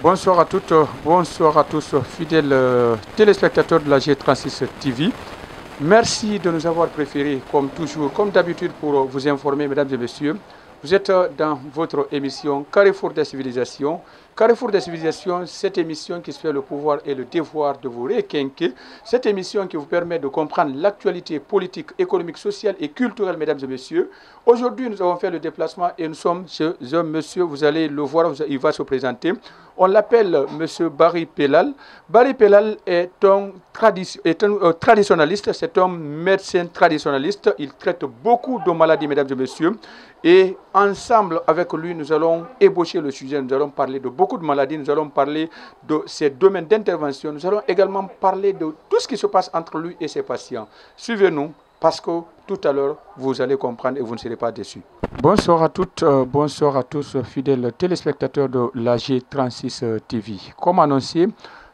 Bonsoir à toutes, bonsoir à tous, fidèles téléspectateurs de la G36 TV. Merci de nous avoir préférés, comme toujours, comme d'habitude, pour vous informer, mesdames et messieurs. Vous êtes dans votre émission Carrefour des civilisations. Carrefour des civilisations, cette émission qui se fait le pouvoir et le devoir de vous requinquer. Cette émission qui vous permet de comprendre l'actualité politique, économique, sociale et culturelle, mesdames et messieurs. Aujourd'hui, nous avons fait le déplacement et nous sommes chez un monsieur, vous allez le voir, il va se présenter. On l'appelle monsieur Barry Pellal. Barry Pellal est un traditionnaliste, c'est un médecin traditionnaliste. Il traite beaucoup de maladies, mesdames et messieurs. Et ensemble, avec lui, nous allons ébaucher le sujet. Nous allons parler de beaucoup de maladies. Nous allons parler de ses domaines d'intervention. Nous allons également parler de tout ce qui se passe entre lui et ses patients. Suivez-nous parce que tout à l'heure, vous allez comprendre et vous ne serez pas déçus. Bonsoir à toutes, bonsoir à tous, fidèles téléspectateurs de la G36 TV. Comme annoncé,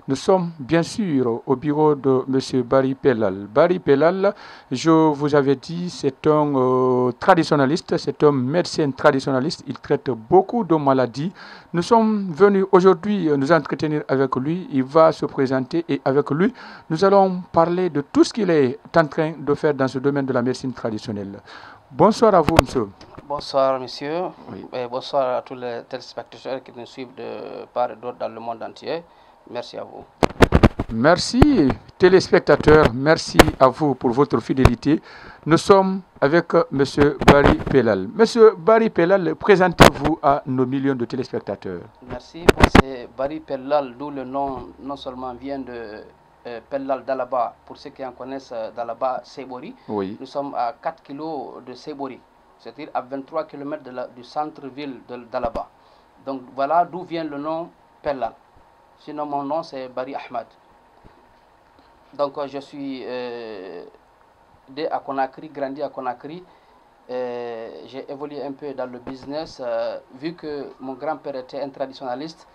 nous sommes bien sûr au bureau de M. Barry Pellal. Barry Pellal, je vous avais dit, c'est un traditionnaliste, c'est un médecin traditionnaliste. Il traite beaucoup de maladies. Nous sommes venus aujourd'hui nous entretenir avec lui. Il va se présenter et avec lui, nous allons parler de tout ce qu'il est en train de faire dans ce domaine de la médecine traditionnelle. Bonsoir à vous, monsieur. Bonsoir, monsieur. Oui. Et bonsoir à tous les téléspectateurs qui nous suivent de part et d'autre dans le monde entier. Merci à vous. Merci, téléspectateurs. Merci à vous pour votre fidélité. Nous sommes avec M. Barry Pellal. M. Barry Pellal, présentez-vous à nos millions de téléspectateurs. Merci. Bon, c'est Barry Pellal, d'où le nom non seulement vient de Pellal Dalaba. Pour ceux qui en connaissent, Dalaba, Sebori. Oui. Nous sommes à 4 km de Sebori, c'est-à-dire à 23 km du centre-ville de Dalaba. Donc voilà d'où vient le nom Pellal. Sinon, mon nom, c'est Barry Ahmad. Donc, je suis né à Conakry, grandi à Conakry. J'ai évolué un peu dans le business, vu que mon grand-père était un traditionnaliste.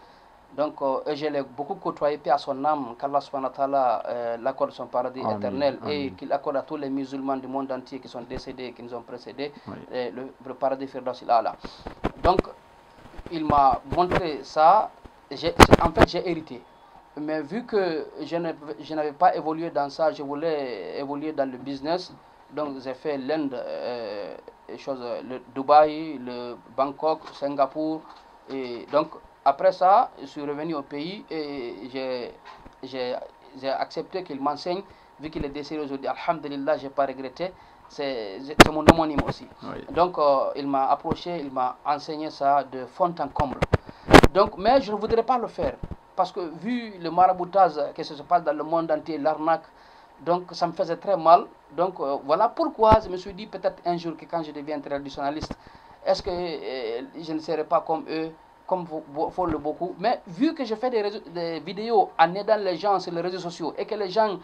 Donc, je l'ai beaucoup côtoyé, paix à son âme, qu'Allah subhanahu wa ta'ala l'accorde son paradis éternel et qu'il accorde à tous les musulmans du monde entier qui sont décédés, qui nous ont précédés, le paradis Firdaus al-A'la. Donc, il m'a montré ça. En fait, j'ai hérité. Mais vu que je n'avais pas évolué dans ça, je voulais évoluer dans le business. Donc, j'ai fait l'Inde, le Dubaï, le Bangkok, Singapour. Et donc, après ça, je suis revenu au pays et j'ai accepté qu'il m'enseigne. Vu qu'il est décédé aujourd'hui, alhamdulillah, je n'ai pas regretté. C'est mon homonyme aussi. Oui. Donc, il m'a approché, il m'a enseigné ça de fond en comble. Donc, mais je ne voudrais pas le faire parce que vu le maraboutage que se passe dans le monde entier, l'arnaque, donc ça me faisait très mal. Donc voilà pourquoi je me suis dit peut-être un jour que quand je deviens traditionnaliste, est-ce que je ne serai pas comme eux, comme vous font le beaucoup. Mais vu que je fais des vidéos en aidant les gens sur les réseaux sociaux et que les gens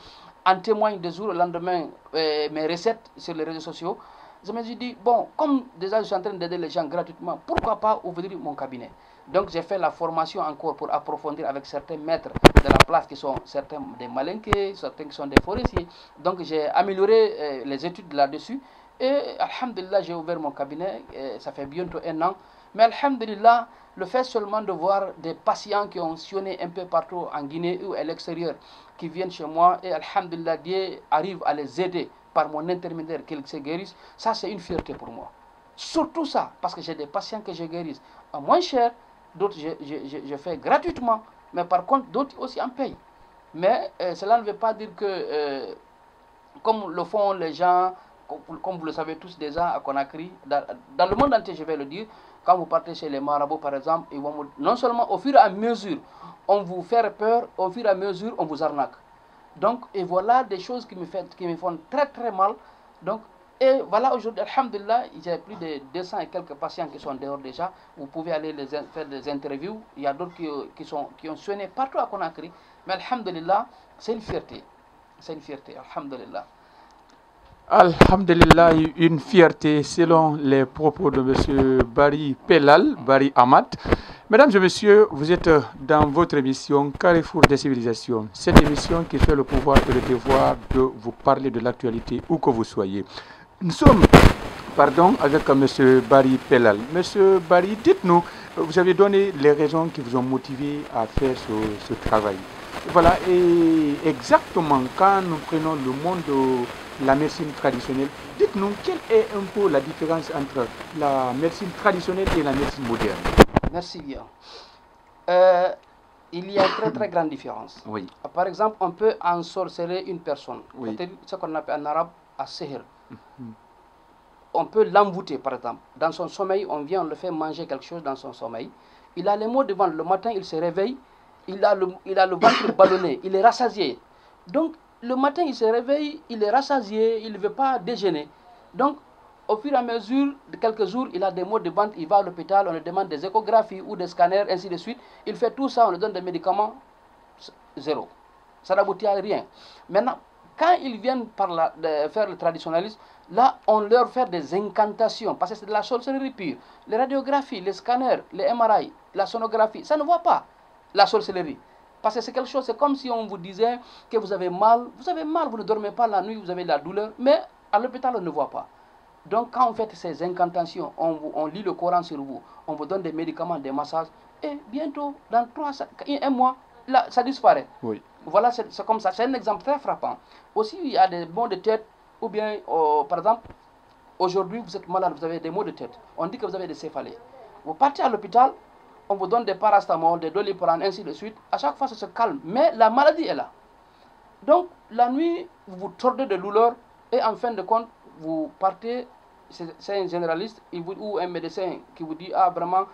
en témoignent de jour au lendemain mes recettes sur les réseaux sociaux, je me suis dit, bon, comme déjà je suis en train d'aider les gens gratuitement, pourquoi pas ouvrir mon cabinet? Donc j'ai fait la formation encore pour approfondir avec certains maîtres de la place qui sont certains des malinqués, certains qui sont des forestiers. Donc j'ai amélioré les études là-dessus et alhamdulillah j'ai ouvert mon cabinet, ça fait bientôt 1 an. Mais alhamdulillah, le fait seulement de voir des patients qui ont sillonné un peu partout en Guinée ou à l'extérieur, qui viennent chez moi et alhamdulillah Dieu arrive à les aider par mon intermédiaire qu'ils se guérissent, ça c'est une fierté pour moi. Surtout ça, parce que j'ai des patients que je guérisse à moins cher, d'autres je fais gratuitement, mais par contre d'autres aussi en payent. Mais cela ne veut pas dire que, comme le font les gens, comme vous le savez tous déjà à Conakry, dans le monde entier je vais le dire, quand vous partez chez les marabouts par exemple, ils vont non seulement au fur et à mesure, on vous fait peur, au fur et à mesure on vous arnaque. Donc, et voilà des choses qui me font très très mal. Donc, et voilà aujourd'hui, alhamdulillah, j'ai plus de 200 et quelques patients qui sont dehors déjà. Vous pouvez aller faire des interviews. Il y a d'autres qui ont soigné partout à Conakry. Mais alhamdulillah, c'est une fierté. C'est une fierté, alhamdulillah. Alhamdulillah, une fierté selon les propos de M. Barry Pellal, Barry Ahmad. Mesdames et messieurs, vous êtes dans votre émission Carrefour des civilisations. Cette émission qui fait le pouvoir et le devoir de vous parler de l'actualité où que vous soyez. Nous sommes avec M. Barry Pellal. M. Barry, dites-nous, vous avez donné les raisons qui vous ont motivé à faire ce travail. Voilà, et exactement quand nous prenons le monde de la médecine traditionnelle, dites-nous quelle est un peu la différence entre la médecine traditionnelle et la médecine moderne. Merci bien. Il y a une très très grande différence. Oui. Par exemple, on peut ensorceler une personne, Oui. ce qu'on appelle en arabe as-sihr. On peut l'envoûter, par exemple. Dans son sommeil, on vient, on le fait manger quelque chose dans son sommeil. Il a les maux de ventre. Le matin, il se réveille, il a le ventre ballonné, il est rassasié. Donc, le matin, il se réveille, il est rassasié, il ne veut pas déjeuner. Donc, au fur et à mesure de quelques jours, il a des maux de ventre, il va à l'hôpital, on lui demande des échographies ou des scanners, ainsi de suite. Il fait tout ça, on lui donne des médicaments, zéro. Ça n'aboutit à rien. Maintenant, quand ils viennent faire le traditionnalisme, là, on leur fait des incantations, parce que c'est de la sorcellerie pure. Les radiographies, les scanners, les MRI, la sonographie, ça ne voit pas la sorcellerie. Parce que c'est quelque chose, c'est comme si on vous disait que vous avez mal, vous ne dormez pas la nuit, vous avez de la douleur, mais à l'hôpital, on ne voit pas. Donc, quand on fait ces incantations, on lit le Coran sur vous, on vous donne des médicaments, des massages, et bientôt, dans un mois, là, ça disparaît. Oui. Voilà, c'est comme ça. C'est un exemple très frappant. Aussi, il y a des maux de tête, ou bien, par exemple, aujourd'hui, vous êtes malade, vous avez des maux de tête. On dit que vous avez des céphalées. Vous partez à l'hôpital, on vous donne des parastamol, des doliprane, ainsi de suite. À chaque fois, ça se calme. Mais la maladie est là. Donc, la nuit, vous vous tordez de douleur, et en fin de compte, vous partez, c'est un généraliste ou un médecin qui vous dit, ah vraiment,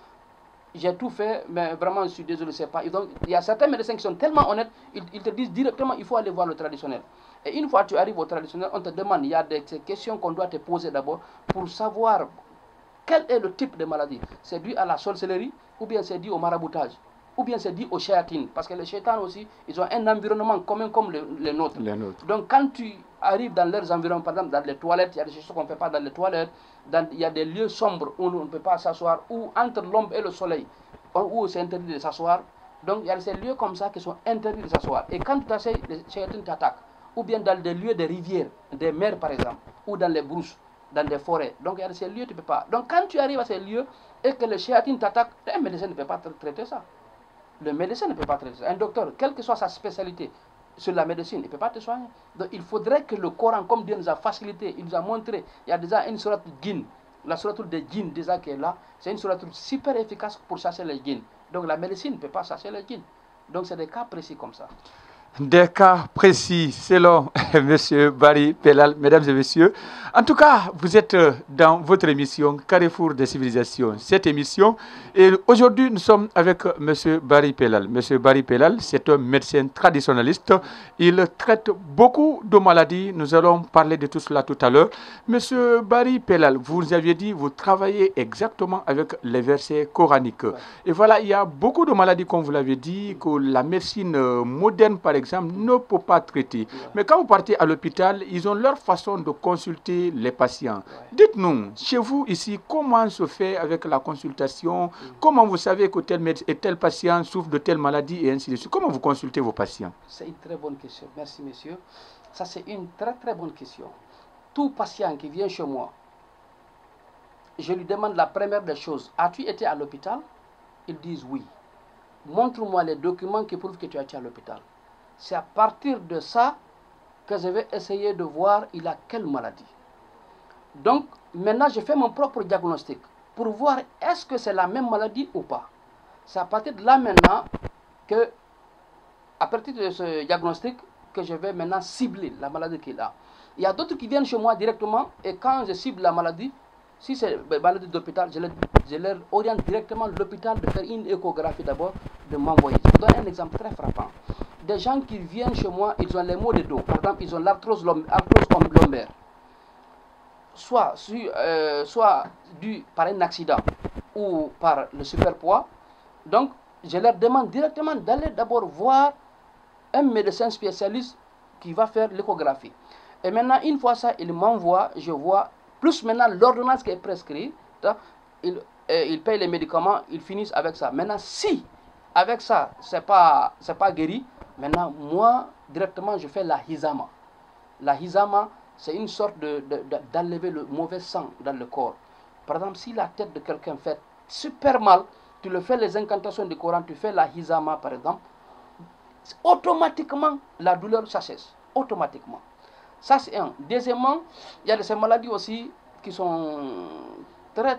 j'ai tout fait, mais vraiment je suis désolé, c'est pas. Donc, il y a certains médecins qui sont tellement honnêtes, ils te disent directement, il faut aller voir le traditionnel. Et une fois que tu arrives au traditionnel, on te demande, il y a des questions qu'on doit te poser d'abord pour savoir quel est le type de maladie. C'est dû à la sorcellerie, ou bien c'est dû au maraboutage, ou bien c'est dû aux chéatines. Parce que les chétans aussi, ils ont un environnement commun comme les nôtres. Donc quand tu arrives dans leurs environnements, par exemple dans les toilettes, il y a des choses qu'on ne fait pas dans les toilettes, il y a des lieux sombres où on ne peut pas s'asseoir, ou entre l'ombre et le soleil, où c'est interdit de s'asseoir. Donc il y a ces lieux comme ça qui sont interdits de s'asseoir. Et quand tu t'assieds, les chéatines t'attaquent. Ou bien dans des lieux de rivières, des mers par exemple, ou dans les brousses, dans des forêts. Donc il y a ces lieux, tu ne peux pas. Donc quand tu arrives à ces lieux et que les chéatines t'attaquent, un médecin ne peut pas traiter ça. Le médecin ne peut pas traiter ça. Un docteur, quelle que soit sa spécialité sur la médecine, il ne peut pas te soigner. Donc il faudrait que le Coran, comme Dieu nous a facilité, il nous a montré, il y a déjà une sourate djinn, la sourate des djinns déjà qui est là, c'est une sourate super efficace pour chasser les djinns. Donc la médecine ne peut pas chasser les djinns. Donc c'est des cas précis comme ça. Des cas précis, selon M. Barry Pellal, mesdames et messieurs. En tout cas, vous êtes dans votre émission Carrefour des civilisations. Cette émission, et aujourd'hui, nous sommes avec M. Barry Pellal. M. Barry Pellal, c'est un médecin traditionnaliste. Il traite beaucoup de maladies. Nous allons parler de tout cela tout à l'heure. M. Barry Pellal, vous aviez dit, vous travaillez exactement avec les versets coraniques. Ouais. Et voilà, il y a beaucoup de maladies, comme vous l'avez dit, que la médecine moderne, par exemple, ne peut pas traiter. Mais quand vous partez à l'hôpital, ils ont leur façon de consulter les patients. Dites-nous, chez vous ici, comment se fait avec la consultation? Comment vous savez que tel patient souffre de telle maladie et ainsi de suite? Comment vous consultez vos patients? C'est une très bonne question. Merci, monsieur. Ça, c'est une très très bonne question. Tout patient qui vient chez moi, je lui demande la première des choses. As-tu été à l'hôpital? Ils disent oui. Montre-moi les documents qui prouvent que tu as été à l'hôpital. C'est à partir de ça que je vais essayer de voir il a quelle maladie. Donc, maintenant, je fais mon propre diagnostic pour voir est-ce que c'est la même maladie ou pas. C'est à partir de là maintenant que, à partir de ce diagnostic, que je vais maintenant cibler la maladie qu'il a. Il y a d'autres qui viennent chez moi directement et quand je cible la maladie, si c'est une maladie d'hôpital, je leur oriente directement à l'hôpital de faire une échographie d'abord, de m'envoyer. Je vous donne un exemple très frappant. Des gens qui viennent chez moi, ils ont les maux de dos. Par exemple, ils ont l'arthrose lombaire. Soit dû par un accident ou par le surpoids. Donc, je leur demande directement d'aller d'abord voir un médecin spécialiste qui va faire l'échographie. Et maintenant, une fois ça, il m'envoie, je vois, plus maintenant l'ordonnance qui est prescrite, ils payent les médicaments, ils finissent avec ça. Maintenant, si avec ça, c'est pas guéri, maintenant, moi, directement, je fais la hizama. La hizama, c'est une sorte d'enlever le mauvais sang dans le corps. Par exemple, si la tête de quelqu'un fait super mal, tu le fais les incantations du Coran, tu fais la hizama par exemple, automatiquement la douleur cesse. Automatiquement. Ça c'est un. Deuxièmement, il y a de ces maladies aussi qui sont très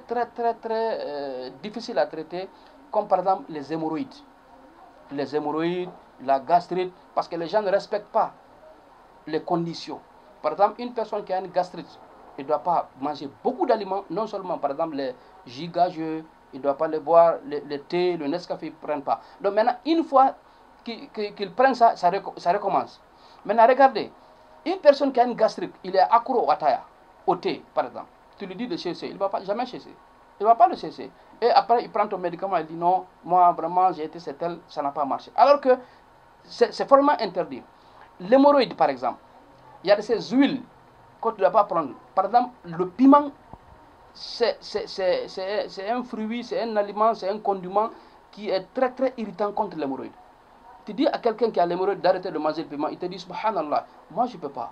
difficiles à traiter, comme par exemple les hémorroïdes. Les hémorroïdes, la gastrite, parce que les gens ne respectent pas les conditions. Par exemple, une personne qui a une gastrite, il ne doit pas manger beaucoup d'aliments, non seulement par exemple les jus gageux, il ne doit pas les boire, le thé, le Nescafé, ils ne prennent pas. Donc maintenant, une fois qu'ils prennent ça, ça recommence. Maintenant, regardez, une personne qui a une gastrite, il est accro au ataya, au thé par exemple. Tu lui dis de cesser, il ne va pas jamais cesser. Il ne va pas le cesser. Et après, il prend ton médicament, il dit non, moi vraiment j'ai été c'est tel, ça n'a pas marché. Alors que c'est formellement interdit. L'hémorroïde par exemple, il y a de ces huiles que tu ne dois pas prendre. Par exemple, le piment, c'est un fruit, c'est un aliment, c'est un condiment qui est très irritant contre l'hémorroïde. Tu dis à quelqu'un qui a l'hémorroïde d'arrêter de manger le piment, il te dit subhanallah, moi je ne peux pas.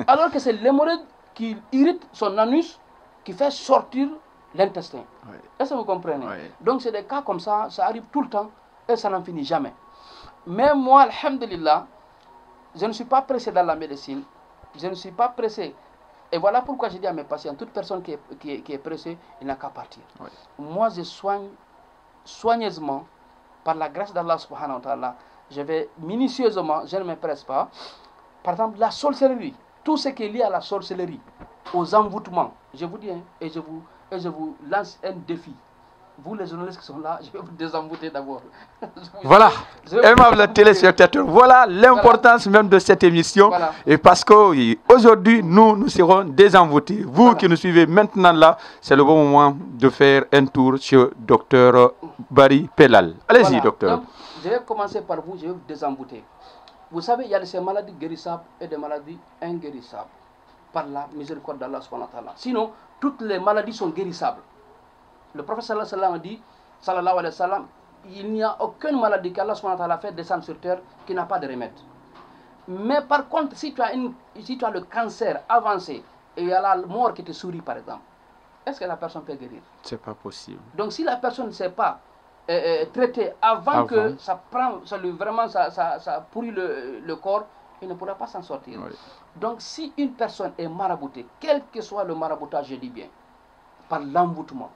Alors que c'est l'hémorroïde qui irrite son anus, qui fait sortir l'intestin. Oui. Est-ce que vous comprenez? Oui. Donc c'est des cas comme ça arrive tout le temps et ça n'en finit jamais. Mais moi, alhamdulillah, je ne suis pas pressé dans la médecine, je ne suis pas pressé. Et voilà pourquoi je dis à mes patients, toute personne qui est pressée, il n'a qu'à partir. Oui. Moi, je soigne soigneusement, par la grâce d'Allah subhanahu wa ta'ala, je vais minutieusement, je ne me presse pas. Par exemple, la sorcellerie, tout ce qui est lié à la sorcellerie, aux envoûtements, je vous dis, hein, et je vous lance un défi. Vous les journalistes qui sont là, je vais vous désenvoûter d'abord. Voilà, aimables téléspectateurs, voilà l'importance même de cette émission. Voilà. Et parce qu'aujourd'hui, nous serons désenvoûtés. Vous voilà. Qui nous suivez maintenant là, c'est le bon moment de faire un tour chez Dr Barry Pellal. Allez-y, voilà. Docteur. Donc, je vais commencer par vous, je vais vous désenvoûter. Vous savez, il y a ces maladies guérissables et des maladies inguérissables par la miséricorde d'Allah subhanahu wa ta'ala. Sinon, toutes les maladies sont guérissables. Le prophète sallallahu alayhi wa sallam, il n'y a aucune maladie qu'Allah subhanahu wa ta'ala fait descendre sur terre qui n'a pas de remède. Mais par contre, si tu as le cancer avancé et il y a la mort qui te sourit par exemple, est-ce que la personne peut guérir? C'est pas possible. Donc si la personne ne sait pas traiter avant que ça pourrit le corps, il ne pourra pas s'en sortir. Oui. Donc si une personne est maraboutée, quel que soit le maraboutage, je dis bien, par l'envoûtement,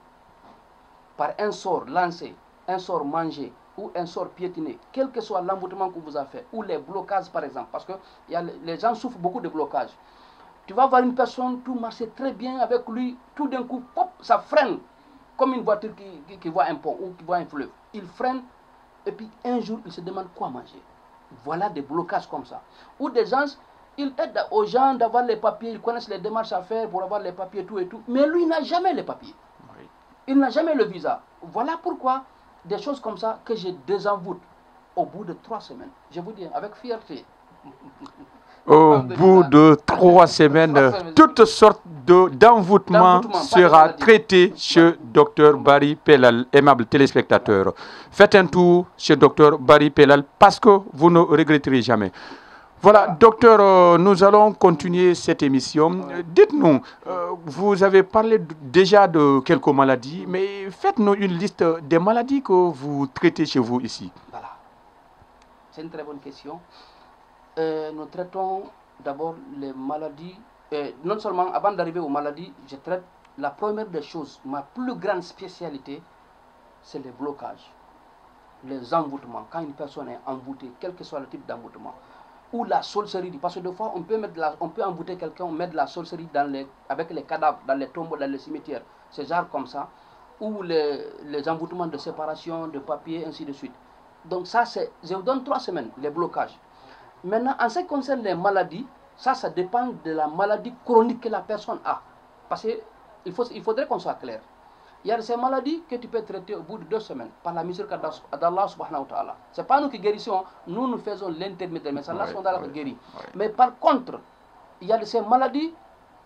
par un sort lancé, un sort mangé ou un sort piétiné, quel que soit l'envoûtement que vous avez fait, ou les blocages par exemple, parce que les gens souffrent beaucoup de blocages. Tu vas voir une personne, tout marche très bien avec lui, tout d'un coup, pop, ça freine, comme une voiture qui voit un pont ou qui voit un fleuve. Il freine et puis un jour, il se demande quoi manger. Voilà des blocages comme ça. Ou des gens, ils aident aux gens d'avoir les papiers, ils connaissent les démarches à faire pour avoir les papiers, tout et tout, mais lui, il n'a jamais les papiers. Il n'a jamais le visa. Voilà pourquoi des choses comme ça que je désenvoûte au bout de 3 semaines. Je vous dis avec fierté. Au bout de 3 semaines, toutes sortes d'envoûtements sera traité chez Dr Barry Pellal, aimable téléspectateur. Faites un tour chez Dr Barry Pellal parce que vous ne regretterez jamais. Voilà, docteur, nous allons continuer cette émission. Dites-nous, vous avez parlé déjà de quelques maladies, mais faites-nous une liste des maladies que vous traitez chez vous ici. Voilà, c'est une très bonne question. Nous traitons d'abord les maladies, non seulement avant d'arriver aux maladies, je traite la première des choses, ma plus grande spécialité, c'est les blocages, les envoûtements. Quand une personne est envoûtée, quel que soit le type d'envoûtement, ou la sorcellerie, parce que des fois on peut envoûter quelqu'un, on met de la sorcellerie avec les cadavres, dans les tombeaux, dans les cimetières, ces genres comme ça, ou les envoûtements de séparation, de papier, ainsi de suite. Donc ça, je vous donne 3 semaines, les blocages. Maintenant, en ce qui concerne les maladies, ça dépend de la maladie chronique que la personne a. Parce qu'il faudrait qu'on soit clair. Il y a ces maladies que tu peux traiter au bout de 2 semaines par la miséricorde d'Allah subhanahu wa ta'ala. Ce n'est pas nous qui guérissons, nous faisons l'intermédiaire, mais c'est Allah subhanahu wa ta'ala qui guérit. Mais par contre, il y a ces maladies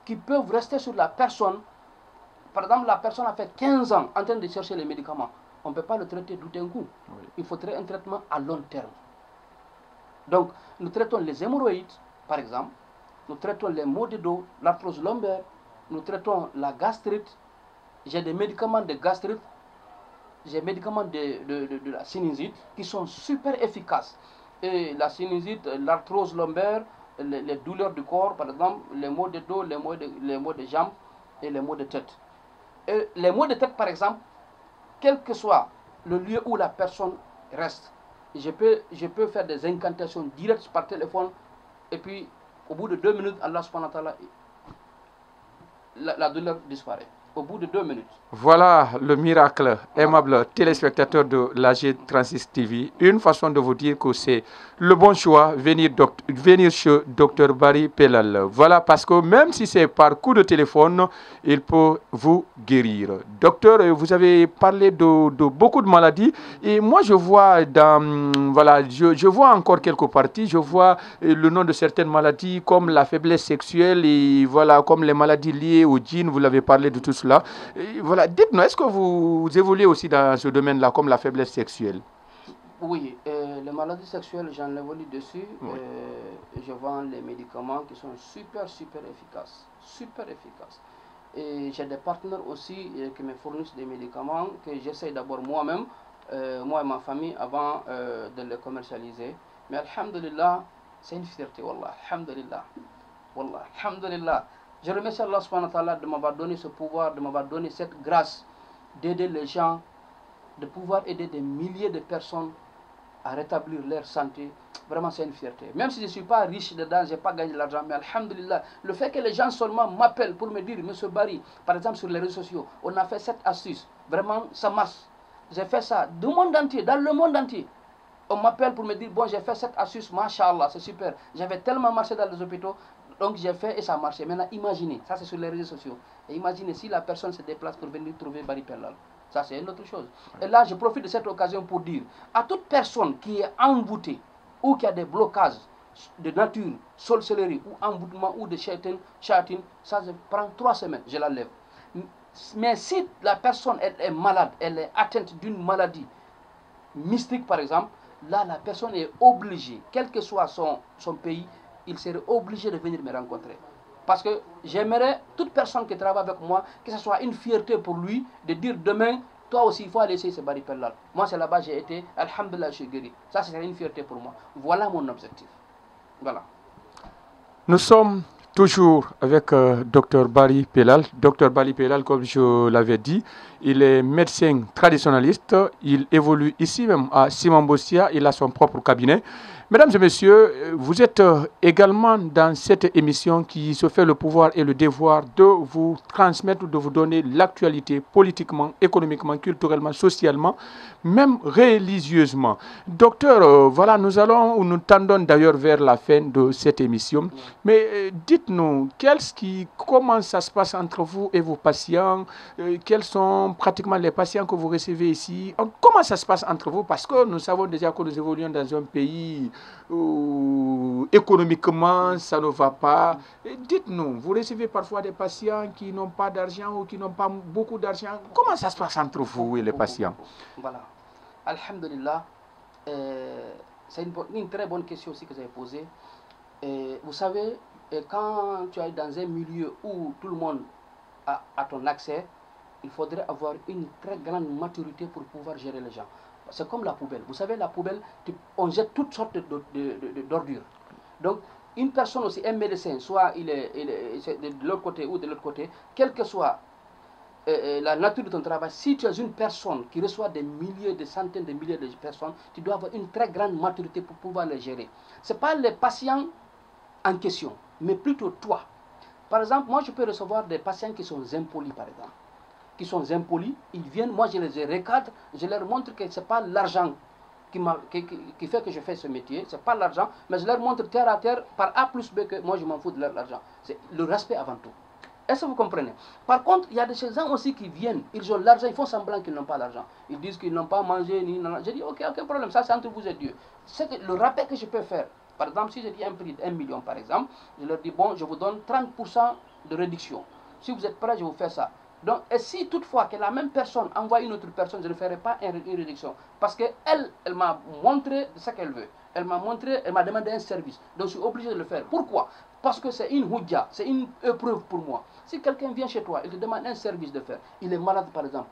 qui peuvent rester sur la personne. Par exemple, la personne a fait 15 ans en train de chercher les médicaments. On ne peut pas le traiter tout d'un coup. Il faudrait un traitement à long terme. Donc, nous traitons les hémorroïdes, par exemple. Nous traitons les maux de dos, l'arthrose lombaire. Nous traitons la gastrite. J'ai des médicaments de gastrite. j'ai médicaments de la sinusite qui sont super efficaces. Et la sinusite, l'arthrose lombaire, les douleurs du corps, par exemple, les maux de dos, les maux de jambes et les maux de tête. Et les maux de tête, par exemple, quel que soit le lieu où la personne reste, je peux faire des incantations directes par téléphone et puis au bout de 2 minutes, Allah subhanahu wa ta'ala, la douleur disparaît. Au bout de 2 minutes. Voilà le miracle, aimable téléspectateur de l'AG36 TV. Une façon de vous dire que c'est le bon choix, venir chez Dr Barry Pellal. Voilà, parce que même si c'est par coup de téléphone, il peut vous guérir. Docteur, vous avez parlé de beaucoup de maladies. Et moi, je vois je vois encore quelques parties. Je vois le nom de certaines maladies comme la faiblesse sexuelle et voilà, comme les maladies liées au djinn. Vous l'avez parlé de tout cela. Et voilà, dites-nous, est-ce que vous évoluez aussi dans ce domaine-là, comme la faiblesse sexuelle? Oui, les maladies sexuelles, j'en évolue dessus. Oui. Je vends les médicaments qui sont super efficaces. Super efficaces. Et j'ai des partenaires aussi qui me fournissent des médicaments que j'essaie d'abord moi-même, moi et ma famille, avant de les commercialiser. Mais alhamdulillah, c'est une fierté, wallah, alhamdulillah. Wallah, alhamdulillah. Je remercie Allah subhanahu wa ta'ala de m'avoir donné ce pouvoir, de m'avoir donné cette grâce d'aider les gens, de pouvoir aider des milliers de personnes à rétablir leur santé. Vraiment, c'est une fierté. Même si je ne suis pas riche dedans, je n'ai pas gagné de l'argent, mais alhamdulillah, le fait que les gens seulement m'appellent pour me dire, Monsieur Barry, par exemple sur les réseaux sociaux, on a fait cette astuce, vraiment, ça marche. J'ai fait ça du monde entier, dans le monde entier. On m'appelle pour me dire, bon, j'ai fait cette astuce, mashallah, c'est super. J'avais tellement marché dans les hôpitaux, donc j'ai fait et ça a marché. Maintenant, imaginez, ça c'est sur les réseaux sociaux. Et imaginez si la personne se déplace pour venir trouver Barry Pellal. Ça c'est une autre chose. Et là, je profite de cette occasion pour dire à toute personne qui est envoûtée ou qui a des blocages de nature, sorcellerie ou envoûtement ou de chatine, ça prend 3 semaines, je la lève. Mais si la personne elle est malade, elle est atteinte d'une maladie mystique par exemple, là la personne est obligée, quel que soit son pays, il serait obligé de venir me rencontrer. Parce que j'aimerais, toute personne qui travaille avec moi, que ce soit une fierté pour lui, de dire demain, toi aussi il faut aller essayer ce Barry Pellal. Moi c'est là-bas j'ai été, alhamdulillah je suis guéri. Ça c'est une fierté pour moi. Voilà mon objectif. Voilà. Nous sommes toujours avec Dr Barry Pellal. Dr Barry Pellal, comme je l'avais dit, il est médecin traditionnaliste. Il évolue ici même à Simon Bossia. Il a son propre cabinet. Mesdames et messieurs, vous êtes également dans cette émission qui se fait le pouvoir et le devoir de vous transmettre, de vous donner l'actualité politiquement, économiquement, culturellement, socialement, même religieusement. Docteur, voilà, nous tendons d'ailleurs vers la fin de cette émission. Mais dites-nous, comment ça se passe entre vous et vos patients? Quels sont pratiquement les patients que vous recevez ici? Comment ça se passe entre vous? Parce que nous savons déjà que nous évoluons dans un pays où économiquement ça ne va pas. Dites-nous, vous recevez parfois des patients qui n'ont pas d'argent ou qui n'ont pas beaucoup d'argent. Comment ça se passe entre vous et les patients? Voilà. Alhamdulillah, c'est une très bonne question aussi que vous avez posée. Vous savez, quand tu es dans un milieu où tout le monde a ton accès, il faudrait avoir une très grande maturité pour pouvoir gérer les gens. C'est comme la poubelle. Vous savez, la poubelle, on jette toutes sortes d'ordures. Donc, une personne aussi, un médecin, soit il est de l'autre côté ou de l'autre côté, quelle que soit la nature de ton travail, si tu es une personne qui reçoit des milliers, des centaines de milliers de personnes, tu dois avoir une très grande maturité pour pouvoir les gérer. Ce n'est pas les patients en question, mais plutôt toi. Par exemple, moi je peux recevoir des patients qui sont impolis, par exemple. Qui sont impolis, ils viennent, moi je les recadre, je leur montre que ce n'est pas l'argent qui fait que je fais ce métier, ce n'est pas l'argent, mais je leur montre terre à terre, par A plus B, que moi je m'en fous de l'argent. C'est le respect avant tout. Est-ce que vous comprenez? Par contre, il y a des gens aussi qui viennent, ils ont l'argent, ils font semblant qu'ils n'ont pas l'argent. Ils disent qu'ils n'ont pas mangé, je dis ok, aucun problème, ça c'est entre vous et Dieu. C'est le rappel que je peux faire. Par exemple, si je dis un prix de 1 million par exemple, je leur dis bon, je vous donne 30% de réduction. Si vous êtes prêts, je vous fais ça. Donc, et si toutefois que la même personne envoie une autre personne, je ne ferai pas une réduction. Parce qu'elle m'a montré ce qu'elle veut. Elle m'a demandé un service. Donc, je suis obligé de le faire. Pourquoi? Parce que c'est une hujja, c'est une épreuve pour moi. Si quelqu'un vient chez toi, il te demande un service de faire, il est malade par exemple.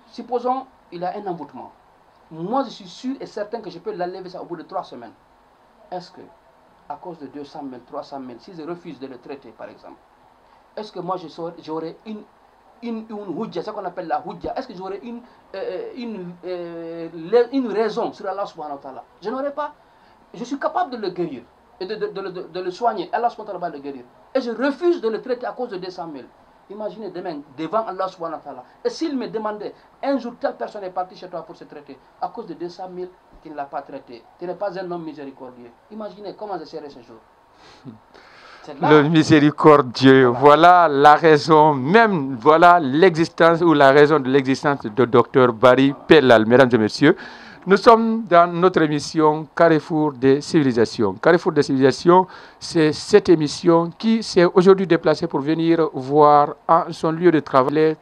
Supposons, il a un envoûtement. Moi, je suis sûr et certain que je peux l'enlever ça au bout de 3 semaines. Est-ce que, à cause de 200 000, 300 000, si je refuse de le traiter, par exemple, est-ce que moi, j'aurais une hujja, ce qu'on appelle la hujja, est-ce que j'aurais une raison sur Allah subhanahu wa ta'ala? Je n'aurais pas. Je suis capable de le guérir et de le soigner. Allah subhanahu wa ta'ala va le guérir. Et je refuse de le traiter à cause de 200 000. Imaginez demain, devant Allah subhanahu wa ta'ala. Et s'il me demandait, un jour, telle personne est partie chez toi pour se traiter, à cause de 200 000 qu'il ne l'a pas traité, tu n'es pas un homme miséricordieux. Imaginez comment je serais ce jour. Le miséricordieux, voilà la raison, même voilà l'existence ou la raison de l'existence de Dr Barry Pellal. Mesdames et messieurs, nous sommes dans notre émission Carrefour des civilisations. Carrefour des civilisations, c'est cette émission qui s'est aujourd'hui déplacée pour venir voir en son lieu de travail les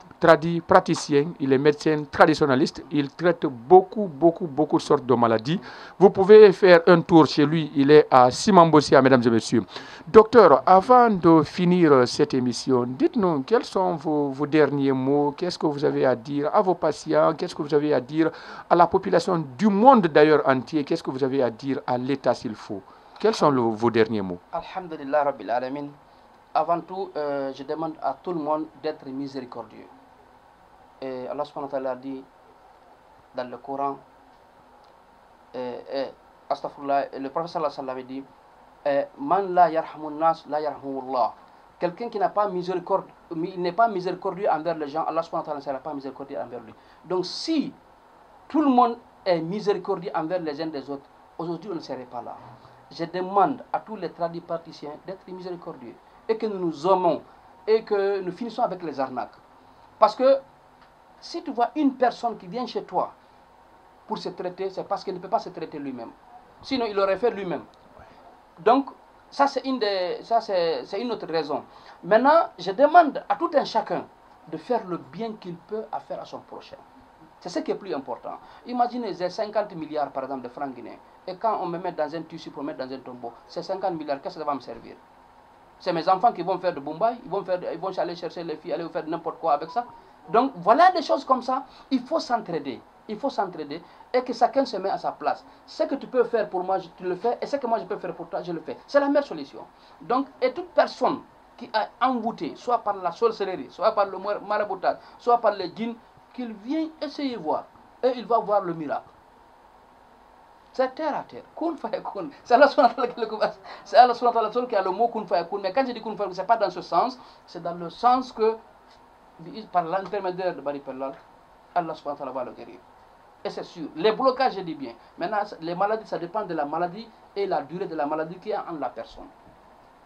praticiens, il est médecin traditionnaliste, il traite beaucoup de sortes de maladies. Vous pouvez faire un tour chez lui, il est à Simambossia, mesdames et messieurs. Docteur, avant de finir cette émission, dites-nous quels sont vos derniers mots, qu'est-ce que vous avez à dire à vos patients, qu'est-ce que vous avez à dire à la population du monde d'ailleurs entier, qu'est-ce que vous avez à dire à l'État s'il faut. Quels sont vos derniers mots? Alhamdulillah Rabbil Alamin. Avant tout, je demande à tout le monde d'être miséricordieux. Et Allah subhanahu wa ta'ala dit dans le Coran, le prophète sallallahu alayhi wa sallam dit, Man la yarhamun nas la yarhamullah. Quelqu'un qui n'a pas miséricorde, il n'est pas miséricordieux envers les gens, Allah subhanahu wa ta'ala ne sera pas miséricordieux envers lui. Donc si tout le monde est miséricordieux envers les uns des autres, aujourd'hui on ne serait pas là. Je demande à tous les tradipraticiens d'être miséricordieux et que nous nous aimons et que nous finissons avec les arnaques. Parce que si tu vois une personne qui vient chez toi pour se traiter, c'est parce qu'il ne peut pas se traiter lui-même. Sinon, il l'aurait fait lui-même. Donc, ça c'est une autre raison. Maintenant, je demande à tout un chacun de faire le bien qu'il peut à faire à son prochain. C'est ce qui est plus important. Imaginez, j'ai 50 milliards par exemple de francs guinéens. Et quand on me met dans un tissu pour mettre dans un tombeau, ces 50 milliards, qu'est-ce que ça va me servir? C'est mes enfants qui vont faire de Bombay, ils vont aller chercher les filles, aller faire n'importe quoi avec ça. Donc voilà des choses comme ça, il faut s'entraider. Il faut s'entraider et que chacun se met à sa place. Ce que tu peux faire pour moi, tu le fais, et ce que moi je peux faire pour toi, je le fais. C'est la meilleure solution. Donc, et toute personne qui a envoûté, soit par la sorcellerie, soit par le maraboutage, soit par les djinns, qu'il vienne essayer de voir. Et il va voir le miracle. C'est terre à terre. Kun fayakun. C'est Allah subhanahu wa ta'ala qui a le mot kun fayakun. Mais quand je dis kun fayakun, ce n'est pas dans ce sens. C'est dans le sens que, par l'intermédiaire de Barry Pellal, Allah subhanahu wa ta'ala va le guérir. Et c'est sûr. Les blocages, je dis bien. Maintenant, les maladies, ça dépend de la maladie et la durée de la maladie qui est en la personne.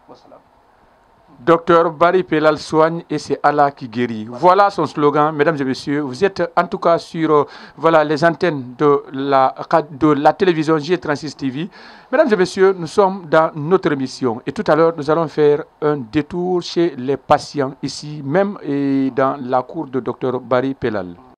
Wassalam. Docteur Barry Pellal soigne et c'est Allah qui guérit. Voilà son slogan, mesdames et messieurs. Vous êtes en tout cas sur voilà, les antennes de la télévision G36 TV. Mesdames et messieurs, nous sommes dans notre émission et tout à l'heure, nous allons faire un détour chez les patients ici, même et dans la cour de docteur Barry Pellal.